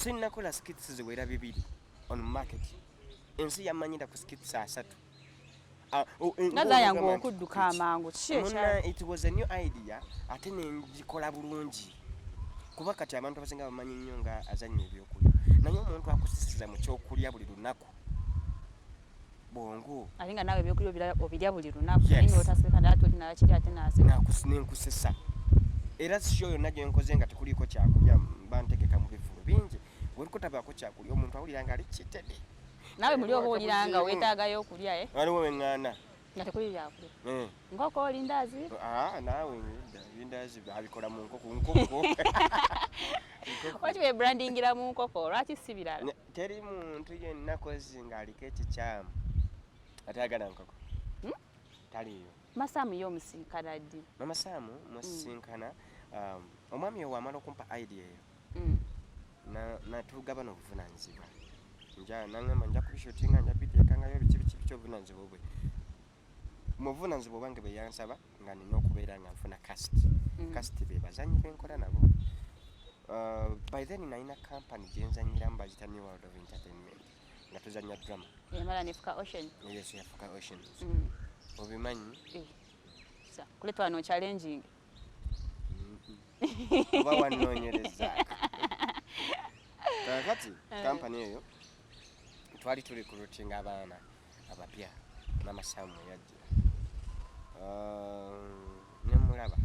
Sinnakola skits ziwera bibiri on market. Ensi yamanyira ku skits 3. Naza yangu okudduka amangu. It was a new idea ate nenjikola bulungi. Kuba kati abantu abasinga bamanyi nnyo nga azannya ebyokulya. Naye omuntu akusisiza mu kyokulya buli lunaku. Bongo. Alinga nawe ebyokulya obirya buli lunaku. Naye otaseka natuli nakiri ate naseka. Nenkusisa. Era sio yonna gye nkoze nga tekuliko kyakulya bantegeka mu bivulo bingi. Bwe kutabako kyakulya omuntu awulira nga ali cheated. Nawe muli oba oliranga weetaagayo okulya Waliwo weŋŋaana. Nga tekuli byakulya. Nkoko olindazi? Naawe lindazi abikola mu nkoko. Waki we brandingira mu nkoko lwaki si birala? Teri muntu yenna kozi ng'aliko ekikyamu atayagala nkoko. Taliyo. Masaamu y'omusinkana ddi? Mama Saamu musinkana omwami oyo wamala okumpa idea eyo. Natugaba n'obuvunaanyizibwa. Nangamba nja kubishutinga nja biteekangayo biki ky'obuvunaanyizibwa bwe. Mu buvunaanyizibwa obwange bwe yansaba nga nina okubeera nga nfuna cast. Cast be bazanyi benkola nabo. By then nalina company gye nzanyiramu bagita New World of Entertainment nga tuzannya drama. Yamala nefuka Ocean? Yes, yafuka Oceans. Obimanyi? Kuletwa wano challenging. Oba wanoonyereza. Kakati company eyo twali tuli recruiting abaana abapya Mama Saamu yajja. Nemulaba.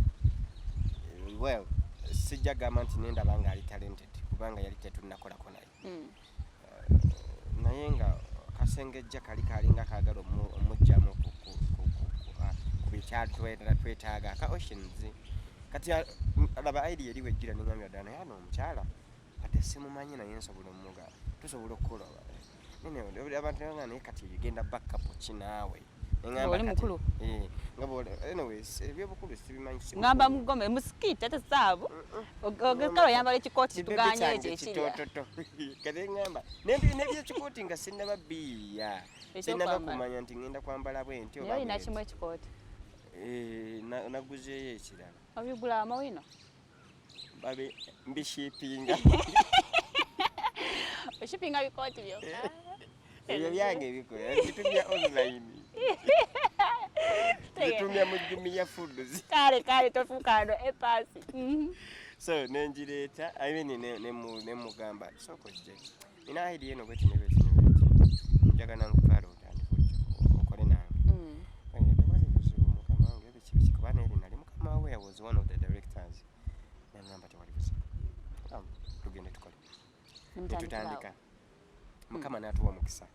Well, sijja gamba nti nendaba nga ali talented kubanga yali tetunnakolako naye. Naye nga kasengejja kali kalinga kaagala omujjamu ku bikyatwetaaga aka Oceans. Kati alaba idea eriwe ejjira nengambya ddala naye ano omukyala ate simumanyi naye nsobola omuga tusobola okukola abantu nga naye kati egenda backup kinaawe. Oli mukulu. Anyways, ebyobukulu sibimanyi. Ngamba mugome musikiti ate saabu. Ogekalo yambala ekikooti tuganye ekyo. Kale ngamba n'ebyekikooti nga sinnaba biya. Sinnaba kumanya nti ngenda kwambala bwenti oba. Yali nakimu ekikooti. Naguzeeyo ekirala. Obigula amawino? Babe mbishipinga. Oshipinga bikooti byokka. Ebyo byange bikola. Bitumya online. Bitumya mu Jumia Foods. Kale tofukano epasi. So nenjireeta nemugamba soko kije. Nina idea eno bweti njagala nkutwala otandika okole nange. I was one of the directors. Nangamba tewali buzibu. Tugende tukole. Tutandika. Mukama n'atuwa omukisa.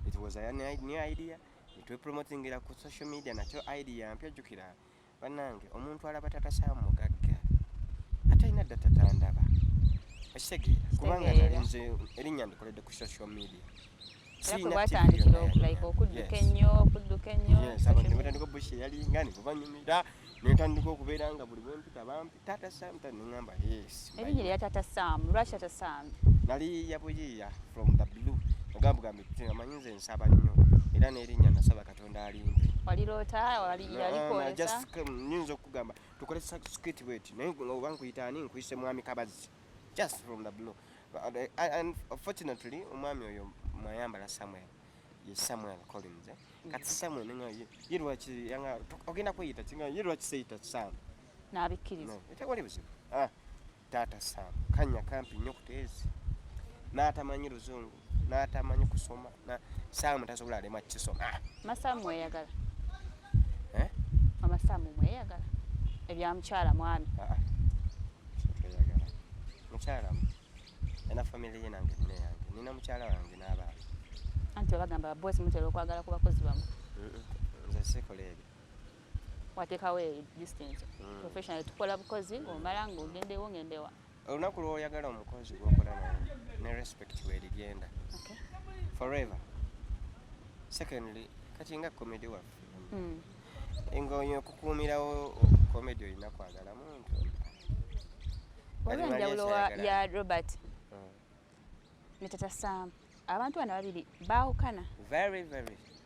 It was a new idea. It was promoting it ku social media nakyo idea mpya jukira. Bannange omuntu alaba Taata Saamu mugagga. Atalina dda tatandaba. Ekitegeera kubanga nze erinnya ndikoledde ku social media. Batandikira like okudduka ennyo. Yes, abantu batandika bushi yali ngani kubanyumira. Netandika okubeera nga buli bwempita bampi Taata Saamu nengamba yes. Erinnya lya Taata Saamu, lwaki Taata Saamu? Nali yabuyiya from the blue. Nagambye amanyi nze nsaba nnyo era n'erinnya nasaba Katonda alimpe. Waliroota yalikwolesa? Just nyinza okugamba tukole skit bweti naye oba nkuyita ani nkuyise mwami Kabazi. Just from the blue. And unfortunately omwami oyo mwayambala Samuel. Samuel Collins. Kati Samuel yirwaki yanga ogenda kuyita kinga yirwaki seita Saamu. Nabikkiriza. Etewali buzibu. Taata Saamu kanya kampi nnyo kuteezi. N'atamanyi Luzungu, n'atamanyi kusoma, Saamu tasobola alema kisoma. Masaamu mweyagala? Mama Saamu mweyagala? Ebya mukyala mwami? Tweyagala. Mukyala ena family ye nange nne yange. Nina mukyala wange n'abaana. Anti bagamba boss mutera okwagala ku bakozi bamu. Nze sikola ebyo. Wateekawo distance. Professional tukola bukozi omala ng'ogendewo ngendewa. Olunaku lw'oyagala omukozi gw'okola naye ne respect weerigenda. Okay. Forever. Secondly, kati nga comedy waffe. Engonyo okukuumirawo comedy olina kwagala muntu. Olw'enjawulo ya Robert ne Taata Saamu abantu bano babiri baawukana. Very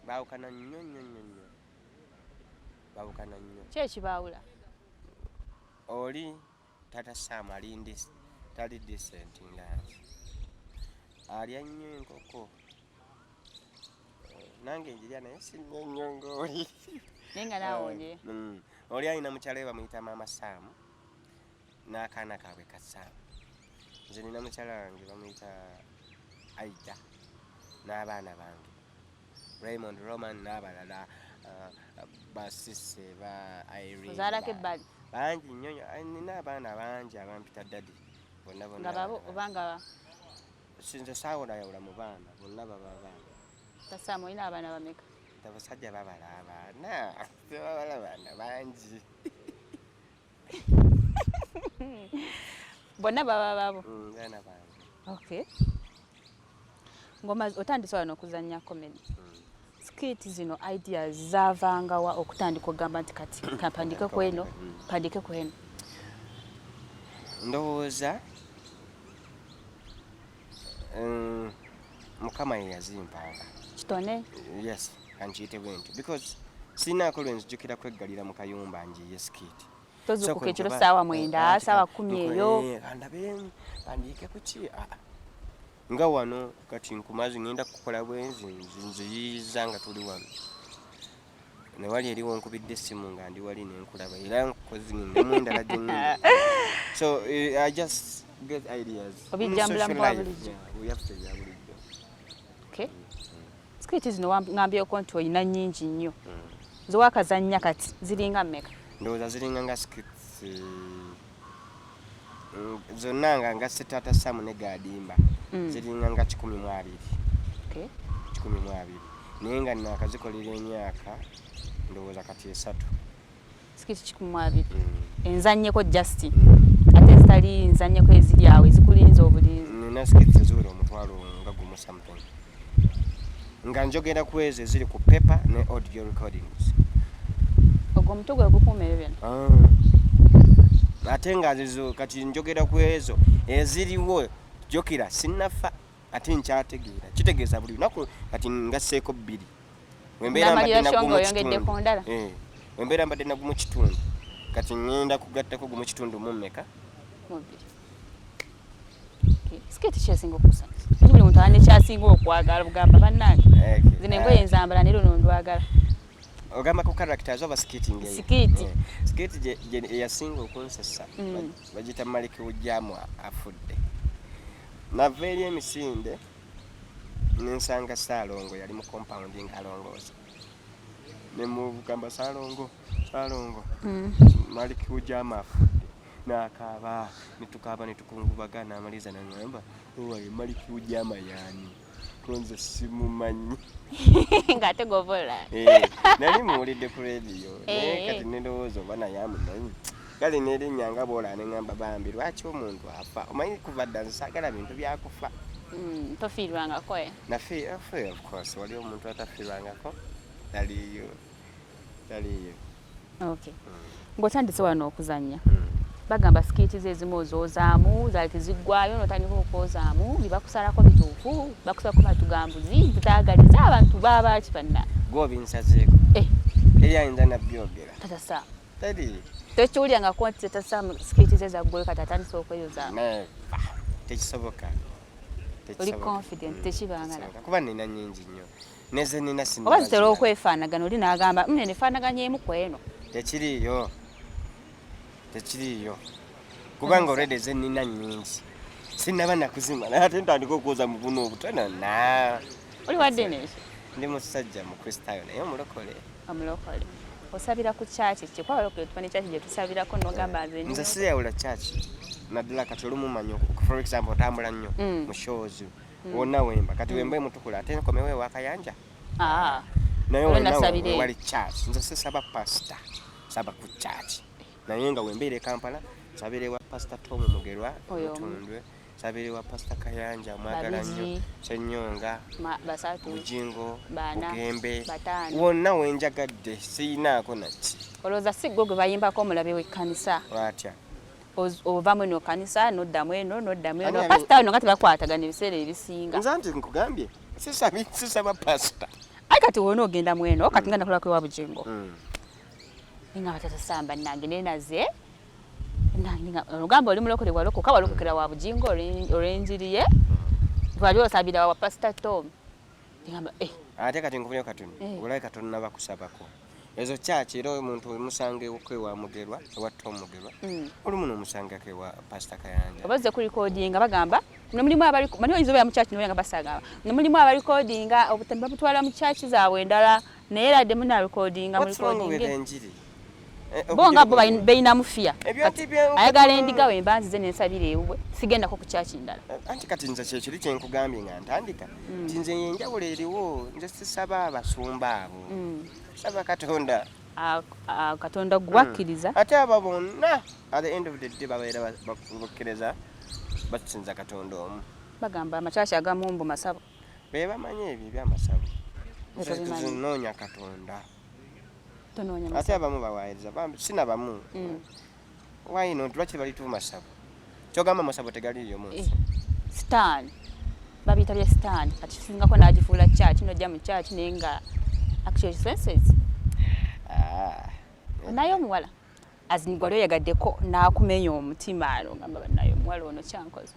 baawukana nnyo. Baawukana nnyo. Ki ekibaawula? Oli Taata Saamu tali decent nga alya nnyo enkoko nange njirya naye singa nnyo ng'oli naye nga naawonye oli alina mukyala we bamuyita Maama Saamu n'akaana kaabwe ka Saamu nze nina mukyala wange bamuyita Aida n'abaana bange Raymond Roman n'abalala basisse ba Irene ozaalako ebbali bangi nnyo nina abaana bangi abampita dadi bonna nga babo obanga sinze saawulayawula mu baana bonna baba abaana tasaamu olina abaana bameka abasajja babala abaana tebabala baana bangi bonna baba babo baana bange okay ngoma otandise wano okuzannya comedy skit zino ideas zaavangawa okutandika okugamba nti kati kampandike kweno pandike kweno ndowooza mukama ye yazimpanga kitone yes kankiyite bwenti because sinaako lwe nzijukira kweggalira mu kayumba njiye skit tozukuka ekiro saawa 9 saawa 10 eyo kandabe pandike kuki nga wano kati nkumazi ngenda kukola bwenzi nziyiza nga tuli wano ne wali eriwo nkubidde essimu nga ndi wali nenkulaba era nkozi ngenda endala gye so I just get ideas obijjambula mpa bulijjo okay skit zino ngambyeko nti olina nnyingi nnyo zewakazannya kati ziringa mmeka ndowooza ziringa nga skits zonna nga Taata Samu ne Gadimba ziringa nga 12 okay 12 naye nga nakazikolera emyaka ndowooza kati 3 skit 12 enzannyeko just ate zitali nzannyeko eziri awo ezikulinza obulinzi nina skit eziwera omutwalo nga gumu something nga njogera ku ezo eziri ku paper ne audio recordings ogwo omutwe gwe gukuuma ebyo byonna ate nga zizo kati njogera ku ezo eziriwo jokira sinnafa ate nkyategeera kitegeeza buli lunaku kati ngasseeko 2 wembeera mbadde nagu mu kitundu kati ngenda kugattako gumu kitundu mu mmeka skit kyesinga okusanyusa buli muntu alina ekyasinga okwagala bugamba bannange zino engoye enzambala naye luno ndwagala ogamba ku characters oba skiting eyo skit gye eyasinga okunsesa bagita Maliki Ujjamu afudde nava eri emisinde nensanga Saalongo yali mu compound ng'alongoosa ne mugamba Saalongo Maliki Ujjamu afudde n'akaaba netukaaba netukungubaga n'amaliza n'angamba owaye Maliki Ujjamu yaani konze simumanyi ng'ate govola nali muwulidde ku radio naye kati nedowooza oba naye amumanyi kale n'erinnya nga bwola neŋŋamba bambi lwaki omuntu afa omanyi kuva dda nsaagala bintu byakufa tofiirwangako nafe of course wali omuntu atafiirwangako taliyo okay ng'otandise wano okuzannya bagamba skiti ze ezimu ozoozaamu zaali teziggwayo n'otandika okwozaamu bye bakusalako bituufu bakusalako matugambuzi butaagaliza abantu baba ki banna gw'obinsazeeko teri ayinza nabyogera Taata Saamu teri tekiwulyangako nti Taata Saamu skiti ze zaggwayo kati atandise okweyozaamu tekisoboka oli confident tekibangala kuba nina nnyingi nnyo neze nina oba zitera okwefaanagana oli n'agamba nefaanaganyeemu ku eno tekiriyo kubanga olwedde ze nina nnyingi sinnaba nakuzimala ate ntandika okwoza mu buno obutono oli wadde nekyo ndi musajja mukristaayo naye omulokole osabira ku kyaki kye kwa balokole tupane kyaki gye tusabirako n'ogamba nze siyawula kyaki naddala kati olumu manyi for example otambula nnyo mu shows wonna wemba kati wemba emutukula ate nkomewo ewakayanja naye wali kyaki nze sisaba pasita saba ku kyaki naye nga wembeera e Kampala sabira ewa Pastor Tom Mugerwa Mutundwe sabira ewa Pastor Kayanja mwagala nnyo Ssenyonga Bujingo Bugembe wonna wenjagadde siyinaako naki olowooza si gwe gwe bayimbako omulabe w'ekkanisa watya ovamu eno kanisa noddamu eno pasita eno nga tebakwatagana ebiseera ebisinga nze nti nkugambye sisaba pasita ayi kati wona ogenda mu eno kati nga nakolako ewa Bujingo nga Taata Saamu bannange nenaze ogamba oli mulokole walokokera wa Bujingo olw'enjiri ye twali osabira wa Pastor Tom ngamba ate kati nkubyo katono olai katono nabakusabako ezo church era omuntu musange okwewa mugerwa watta omugerwa oli muno musange kewa Pastor Kayanja obaze ku recording bagamba mulimu abali mani oyizo ya mu church niwe nga basaga mulimu abali recording obutemba butwala mu church zaabwe endala naye ladde muna recording mu recording bonga bo beina mufia ayagala endiga we mbanzi ze nensabire ewe sigenda ko ku church ndala anti kati nza kye kiri kye nkugambye nga ntandika nze yenjawulo eriwo nze sisaba abasumba abo saba Katonda Katonda gwakiriza ate abo bonna at the end of the day babeera bakkiriza basinza Katonda omu bagamba amachachi agamumbu masabo beba manye ebyo byamasabo zinoonya Katonda ate abamu bawairiza sina bamu why not lwaki bali tu masabo kyogamba masabo tegaliyo munsi stan babita bya stan ati singako nagifuula church no jam church nenga actually senses nayo muwala azinigwalo yagaddeko nakumenya omutima alo ngamba nayo muwala ono kyankoze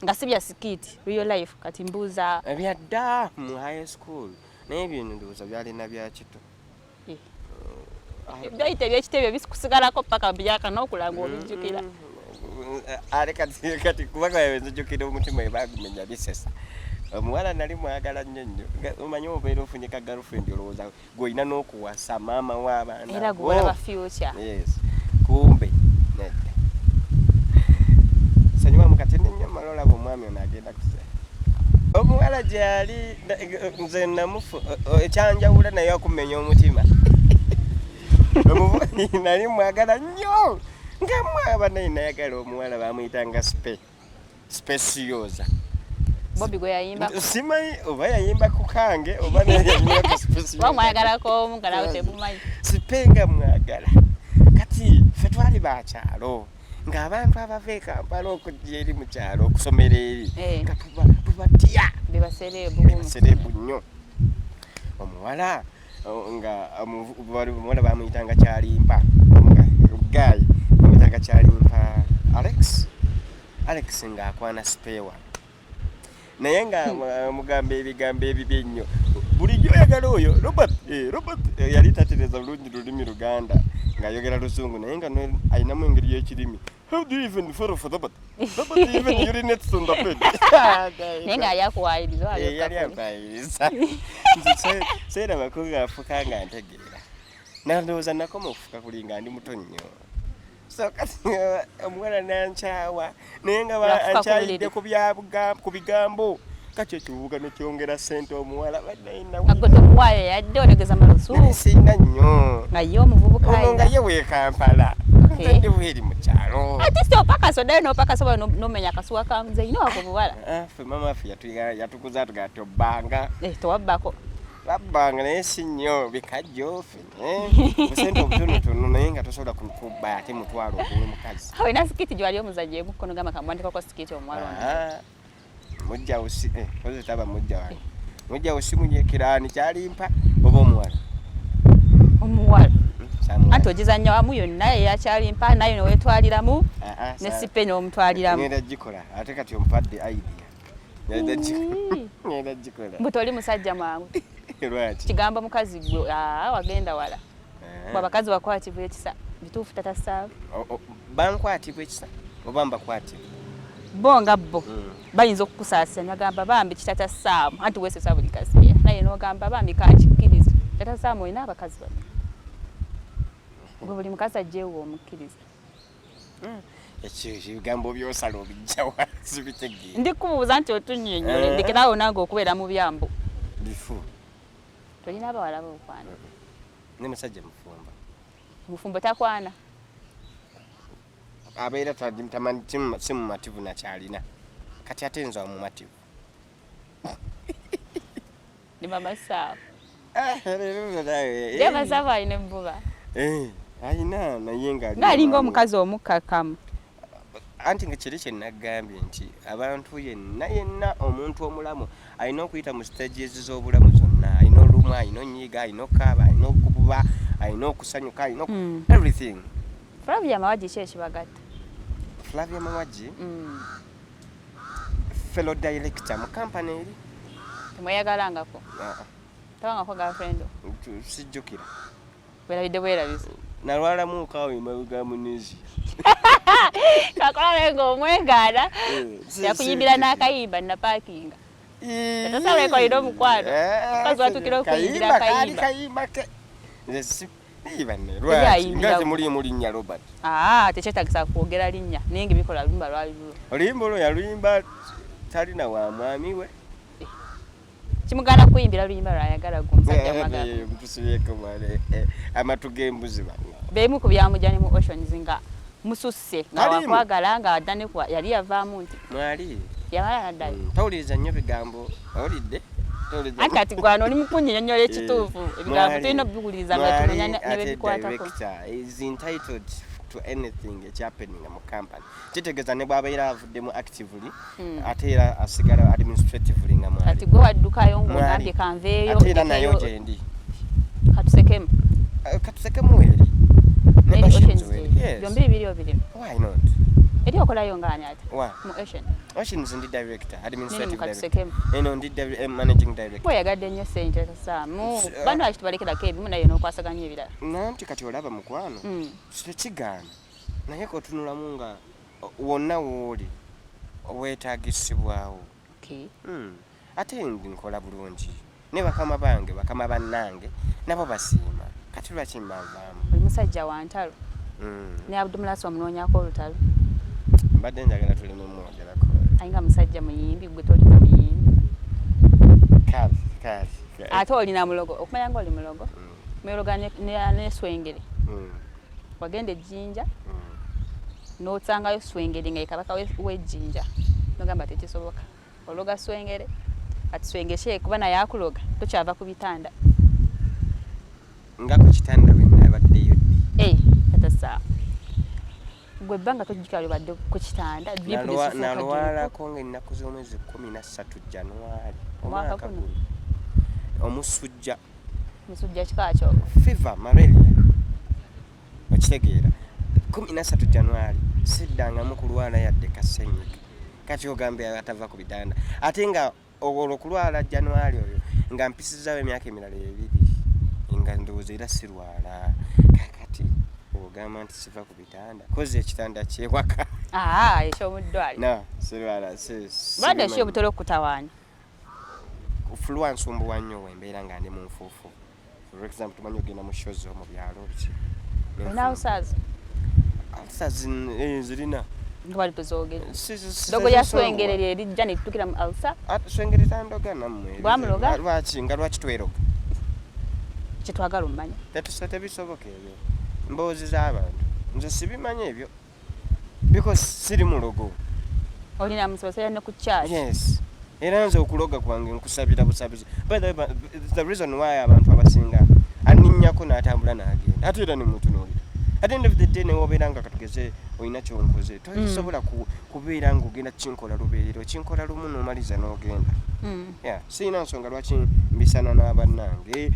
nga sibya sikiti real life kati mbuza ebyadda mu high school nebyo nduza byalina bya kito byaite byekitebyo bisikusigalako paka byaka n'okulanga obijjukira ale kati kubanga yenzijjukira omutima ebagumenya bisesa omuwala nali mwagala nnyo omanyi obeera ofunyika girlfriend olowooza gw'olina n'okuwasa maama w'abaana era gwolaba future yes kumbe nedda sanyuma mukatende nnyo malola bw'omwami ono agenda kuza omuwala gyali nze namufu ekyanjawula naye okumenya omutima nali mwagala nnyo nga mwaba naye nayagala omuwala bamuyitanga speciosa Bobby gwe yayimba simanyi oba yayimba ku kange oba nayayimba ku speciosa wamwagalako omugala otebumanyi sipenga mwagala kati ffe twali bakyalo ng'abantu abava e Kampala okujja eri mu kyalo okusomera eri nga tubatya bebasereebu nnyo omuwala nga omuwala bamuyitanga Kyalimpa omugayi bamuyitanga Kyalimpa Alex ng'akwana spewa naye nga mugamba ebigambo ebibi ennyo bulijjo oyagala oyo Robert yali tatereza bulungi lulimi Luganda ng'ayogera Luzungu naye nga ayinamu engeri y'ekirimi how do you even follow for Robert even urinates on the bed naye nga yakuwaayiriza yali akwayiriza seera makulu afuka nga ntegeera nandowooza nakoma okufuka kuli nga ndi muto nnyo so kati omuwala nankyawa naye nga ankyayidde ku bigambo kati ekibuuga nekyongera ssente omuwala baddeinagotomuwaayo yadde otegeza malusu singa nnyo nga ye omuvubuka ono nga ye w'e Kampala ndi bweri mu kyalo ate si opakaso naye n'opakaso n'omenya akasuwa kanze ino wako buwala ffe mama ffe yatukuza tugaa tobbanga tewabbako babbanga naye si nnyo bikajjo ffe busente obutonotono naye nga tosobola kubba ate mutwalo oguwe mukazi olina sikiti gyewali omuzajja emukono gamba kamwandikako sikiti omuwala mujjawo si kozitaba mujjawo si munyekiraani Kyalimpa oba omuwala anti ogizanya wamu yonna eya Kyalimpa naye nowetwaliramu ne sipe n'omutwaliramu ngenda gikola ate kati omupadde idea ngenda gikola butoli musajja mwangu lwaki kigamba mukazi gwe wagenda wala bwabakazi bakwatibwa ekisa bituufu tatasaabu bankwatibwa ekisa oba mbakwatibwa bonga bo bayinza okukusaasanya bagamba bambi kitatasaamu anti weesesa buli kaseera naye n'ogamba bambi kakikkiriza tatasaamu olina abakazi bano gwe buli mukazi ajjeewo omukkiriza ekyo ebigambo byosala obijjawa sibitegeera ndikubuuza nti otunnyonnyole ndekerawo nange okubeera mu byambo bifu tolina abawala bokwana ne musajja mufumbo takwana abeera tamanyi si mumativu nakyalina kati ate nza mumativu ni mama saawa ye basaawa alina embuba ayina naye ngaalinga omukazi omukkakamu anti nga kiri kye nagambye nti abantu yenna omuntu omulamu alina okuyita mu stages z'obulamu zonna alina olumu alina onyiiga alina okukaaba alina okububa alina okusanyuka alina everything Flavia Mawagi ki ekibagatta Flavia Mawagi fellow director mu company eri. Temweyagalangako. Tabangako girlfriend. Sijjukira. Bwerabise. Nalwala mu kawe mabuga munizi. Kakola lengo omwegaana. Yakuyimbira n'akayimba na parking. Tatasaba ekolera Mukwano. Kazi watukira okuyimbira akayimba. Even right. Ngazi muri nya Robert. Tekyetagisa kwogera linnya. Ningi bikola lumba lwali lulo. Oluyimba olwo yaluimba talina wa mwami we. Kimugana kuyimbira luyimba lwayagala gumusajja magana. Mutusiyeko wale amatugembuzi bano. Bemu ku byamujjani mu Oceans nga mususse nga wakwagala nga adane kwa yali yavaamu nti. Mwali. Yamala addayo. Tawuliriza nnyo bigambo. Olidde? Akati gwano oli mukunnyonnyola ekituufu ebigambo tulina obiwuliriza nga tumenya ne bebikwatako. Is entitled to anything that's happening mu company. Kitegeeza ne bw'abeera avuddemu actively ate era asigala administratively nga mwali. Kati gwe waddukayo ng'ogambye kanveeyo. Ate era nayo gyendi. Katusekemu eri. Ne Oceans byombi bibiri. Why not? Eri okolayo ng'ani ate? Mu Ocean. Oceans ndi director, administrative director. Eno ndi managing director. Oyagadde nnyo ssente tasaamu. Bano akitubalekirako ebimu naye n'okwasaganya ebirala. Nanti kati olaba Mukwano. Tekigaana. Naye kotunulamu nga wonna wooli weetaagisibwawo. Ate ndi nkola bulungi. Ne bakama bange, bakama bannange nabo basiima. Kati lwaki mbavaamu? Oli musajja wa ntalo. Ne Abdumulasi omunoonyako olutalo. Mbadde njagala tuleme mwogerako. Ayinga musajja muyimbi gwe toli muyimbi. Kale. Ate olina mulogo. Okumanya ng'oli mulogo? Muloga ne swengere. Wagenda ejjinja. N'otsangayo swengere nga kabaka w'ejjinja. Nogamba tekisoboka. Ologa swengere. Ati swengere kuba naye akuloga. Tokyava ku bitanda. Nga ku kitanda we nabaddeyo. Tatasa. Gwe banga tojjukira libadde ku kitanda. Nalwalako ng'ennaku z'omwezi 13 January. Omwaka guno. Omusujja. Musujja kikakyo. Fever, malaria. Okitegeera. 13 January. Siddangamu kulwala yadde kasenyiga. Kati ogambe atava ku bitanda. Ate nga olwokulwala January oyo nga mpisizaawo emyaka emirala 2. Nga ndowooza era sirwala. Kakati ogamba nti siva ku bitanda. Koze ekitanda kyewaka. Ekyomuddwali. No, sirwala. Bwadde ki obutole okutawaanya? Fulwa nsumbuwa nnyo wembeera nga ndi mu nfuufu. For example, tumanyi ogenda mu shows mu byalo biki. Olina ulcers? Ulcers zirina. Ngwali tuzoogera. Dogo ya swengere lijja ne tutukira mu ulcer? Swengere tandoga nammwe. Bwamuloga? Lwaki tweroga? Kyetwagala omumanya. Tebisoboka ebyo. Mboozi z'abantu. Nze sibimanyi ebyo. Because siri mulogo. Olina musabasaya ne ku charge? Yes. Era nze okuloga kwange nkusabira busabizi. By the way, the reason why abantu abasinga aninnyako n'atambula n'agenda. Ate era ne mutunuulira. At the end of the day ne wobeera nga katugeze olina kyonkoze. Tosobola kubeera ng'ogenda kinkola lubeerero. Kinkola lumu n'omaliza n'ogenda. Sirina nsonga lwaki mbisana n'abannange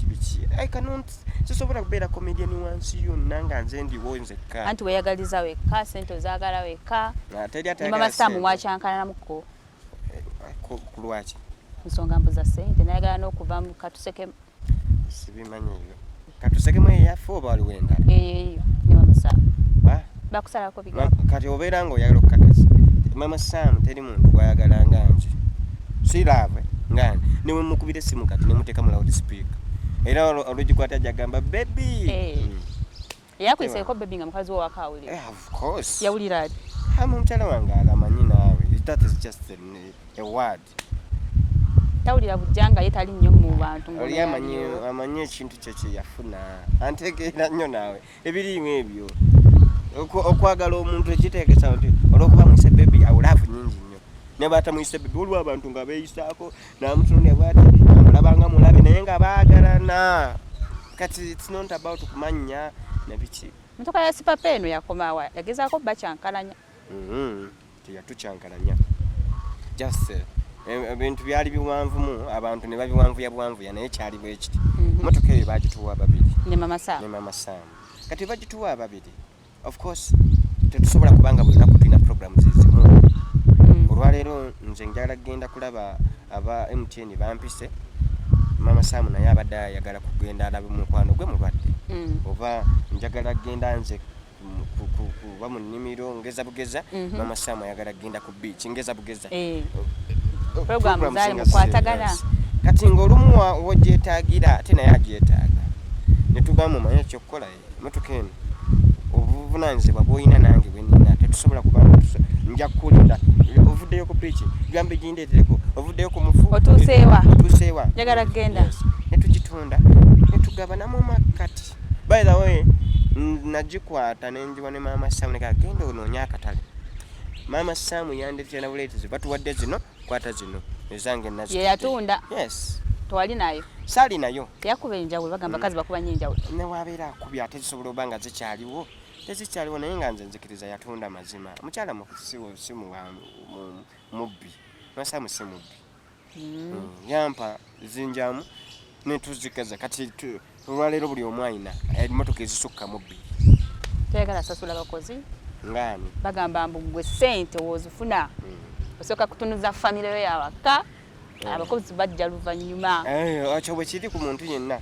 biki. I cannot sisobola kubeera comedian wansi yonna nga nze ndiwo nzekka. Anti weeyagaliza wekka, ssente ozaagala wekka. Ne Maama Sam mwakyankalanamuko. Kulwaki? Nsonga mbuza ssente nayagala n'okuva mu katuseke. Sibimanyi ebyo. Katusekemu eyaffe oba waliwo endala? Eyo ne Maama Sam. Bakusalako bigambo. Kati obeera ng'oyagala okukakasa. Maama Sam teri muntu gw'ayagala nga nze. Sirave nga ne we mukubira essimu kati ne muteeka mu loudspeaker. Era olugikwata jagamba baby. Yakwiseeko baby nga mukazi wo wakaawulira. Of course. Yawulira ati? Omukyala wange agamanyi naawe. That is just a word. Tawulira bujjanga ye tali nnyo mu bantu. Oli amanyi ekintu kye kye yafuna. Antegeera nnyo naawe. Ebirimu ebyo. Okwagala omuntu ekiteekesa nti olw'okuba mwise baby awulaavu nnyingi nnyo. Ne batamwise baby olwo abantu nga beeyisaako n'amutunulira bw'ati amulabanga mulabe naye nga baagalana. Kati it's not about kumanya na biki. Motoka ya sipapa eno yakomawa yagezaako bakyankalanya. Teyatucyankalanya. Just ebintu byali biwanvumu abantu ne babiwanvuya naye kyali bwe kiti. Motoka eyo bagituwa babiri. Ne Maama Sam. Kati bagituwa babiri. Of course tetusobola kubanga buli lunaku tulina programs ezimu. olwaleero nze njagala genda kulaba aba MTN bampise Maama Sam naye abadde ayagala kugenda alabe mukwano gwe mulwadde oba njagala genda nze kuba mu nnimiro ngeza bugeza Maama Sam ayagala genda ku beach ngeza bugeza program zali mukwatagana kati ng'olumu wogyetaagira ate naye agyetaaga ne tugamba omanye ekyokukola emotoka eno obuvunaanyizibwa bw'olina nange bwe nnina tetusobola kubanga nja kukulinda ovuddeyo ku beach gambe gindeetereko ovuddeyo ku mufu otuuseewa njagala kugenda ne tugitunda ne tugabanamu makkati by the way nagikwata ne njiwa ne Maama Sam ne kagenda onoonya akatale Maama Sam yandeetera na buleetezi batuwadde zino kwata zino ezange nazo ye yatunda yes twali nayo saali nayo yakuba enjawulo bagamba kazi bakuba nnyo enjawulo ne waabeera akubya ate zisobola oba nga zikyaliwo tezikyaliwo naye nga nze nzikiriza yatunda mazima omukyala simu wa mubbi Masamu si mubbi yampa zinjamu ne tuzikaza kati olwaleero buli omu ayina emmotoka ezisukka mubbi tegala sasula bakozi ngaani bagamba mbu gwe ssente wozifuna osooka kutunuza famire yo yawaka abakozi bajja luvannyuma ekyo bwe kiri ku muntu yenna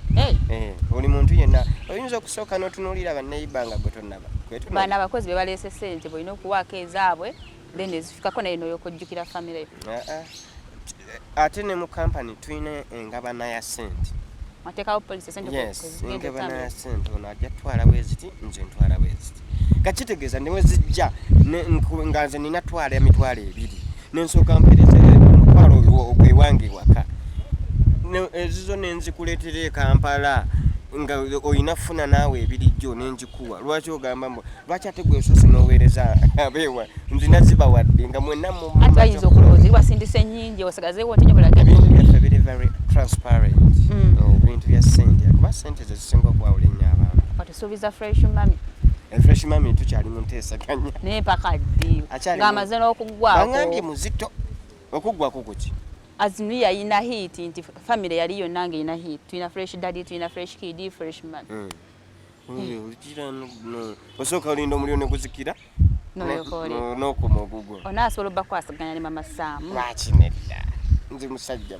oli muntu yenna oyinza okusooka n'otunuulira bannayiba nga gwe tonnaba baana abakozi be baleese ssente bwolina okuwaako ezaabwe then ezifikako naye n'oyokojjukira famire yo ate ne mu kampani tulina engabana ya ssente mateekawo polisi ssente engabana ya ssente ono ajja twala bweziti nze ntwala bweziti kakitegeeza ne wezijja nga nze nina twala emitwalo ebiri nensooka mpereza omutwalo ogwewange waka ezizo nenzikuleetera e Kampala nga oyina funa naawe ebirijjo nenzikuwa lwaki ogamba mbu lwaki ate gwe osoose n'oweereza abeewa nzina zibawadde nga mwenna ate bayinza okulowooza wasindise nnyingi osagazeewo ntinyo bulage ebintu byaffe biri very transparent ebintu bya ssente kuba ssente ze zisinga okuwawula ennyo abantu watusuubiza fresh mami fresh mami tukyali mu nteesaganya naye mpaka ddi ng'amaze n'okuggwako bangambye muzito okuggwako kuki azinu yalina hit nti family yali yonna ng'erina hit tulina fresh daddy tulina fresh kid fresh mami osooka olinda omuliro ne guzikira n'okoma ogugwo onaasobola obbakwasaganya ne Maama Sam lwaki nedda nze musajja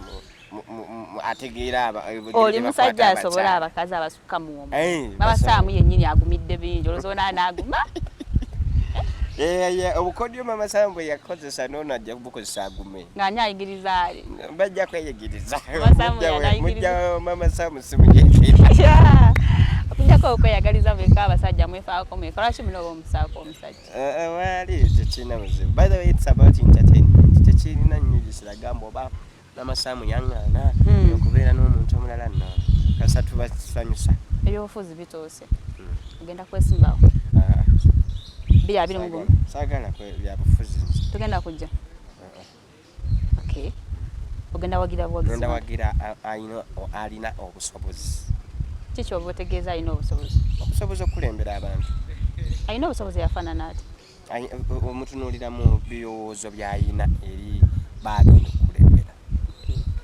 ategeera oli musajja asobola abakazi abasukka mu omu Maama Sam yennyini agumidde bingi olwozoona n'aguma obukodyo Maama Sam bwe yakozesa n'ono ajja kubukozesa agume ng'ani ayigiriza ali bajja kweyigiriza mujja Maama Sam simujekera okujjako okweyagaliza bweka abasajja mwefaako mweka lwaki muno oba omusaako omusajja waali tekirina buzibu by the way it's about entertainment tekirina nnyo gisiragamba oba Maama Sam yaŋŋaana okubeera n'omuntu omulala nno kasa tubasanyusa ebyobufuzi bitoose ogenda kwesimbawo biri abiri mu gumu saagala byabufuzi tugenda kujja okay ogenda wagira bwogezi ngenda wagira alina obusobozi kiki oba otegeeza alina obusobozi okulembera abantu alina obusobozi yafaanana ati omutunuulira mu birowoozo by'alina eri baagenda